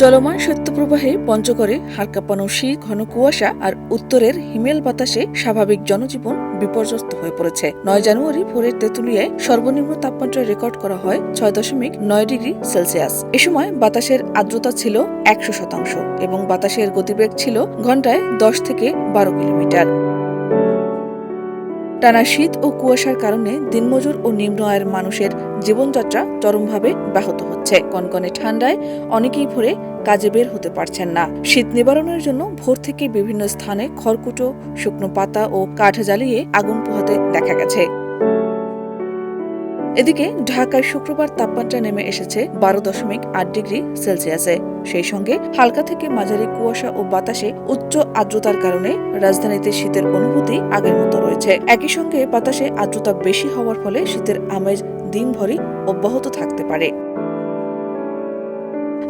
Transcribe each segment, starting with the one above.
চলমান শৈত্যপ্রবাহে পঞ্চগড়ে হাড় কাঁপানো শীত, ঘন কুয়াশা আর উত্তরের হিমেল বাতাসে স্বাভাবিক জনজীবন বিপর্যস্ত হয়ে পড়েছে। ৯ জানুয়ারি ভোরের তেঁতুলিয়ায় সর্বনিম্ন তাপমাত্রা রেকর্ড করা হয় ৬.৯ ডিগ্রি সেলসিয়াস। এ সময় বাতাসের আর্দ্রতা ছিল ১০০% এবং বাতাসের গতিবেগ ছিল ঘন্টায় ১০ থেকে ১২ কিলোমিটার। টানা শীত ও কুয়াশার কারণে দিনমজুর ও নিম্ন আয়ের মানুষের জীবনযাত্রা চরমভাবে ব্যাহত হচ্ছে। কনকনে ঠান্ডায় অনেকেই ভোরে কাজে বের হতে পারছেন না। শীত নিবারণের জন্য ভোর থেকে বিভিন্ন স্থানে খড়কুটো, শুকনো পাতা ও কাঠ জ্বালিয়ে আগুন পোহাতে দেখা গেছে। এদিকে ঢাকায় শুক্রবার তাপমাত্রা নেমে এসেছে ১২.৮ ডিগ্রি সেলসিয়াসে। সেই সঙ্গে হালকা থেকে মাঝারি কুয়াশা ও বাতাসে উচ্চ আর্দ্রতার কারণে রাজধানীতে শীতের অনুভূতি আগের মতো রয়েছে। একই সঙ্গে বাতাসে আর্দ্রতা বেশি হওয়ার ফলে শীতের আমেজ দিনভরই অব্যাহত থাকতে পারে।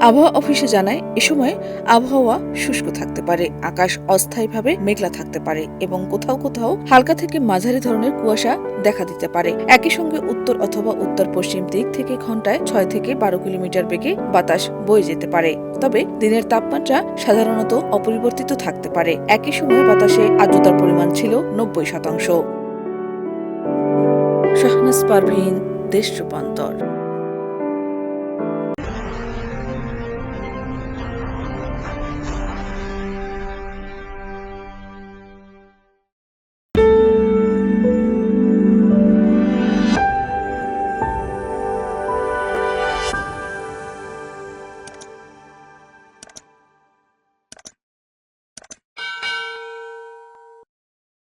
আবহাওয়া অফিসে জানায়, এ সময় আবহাওয়া শুষ্ক থাকতে পারে, আকাশ অস্থায়ীভাবে মেঘলা থাকতে পারে এবং কোথাও কোথাও হালকা থেকে মাঝারি ধরনের কুয়াশা দেখা দিতে পারে। একই সঙ্গে উত্তর অথবা উত্তর পশ্চিম দিক থেকে ঘন্টায় ৬ থেকে ১২ কিলোমিটার বেগে বাতাস বয়ে যেতে পারে। তবে দিনের তাপমাত্রা সাধারণত অপরিবর্তিত থাকতে পারে। একই সময়ে বাতাসে আর্দ্রতার পরিমাণ ছিল ৯০%। শাহনাজ পারভীন, দেশ রূপান্তর।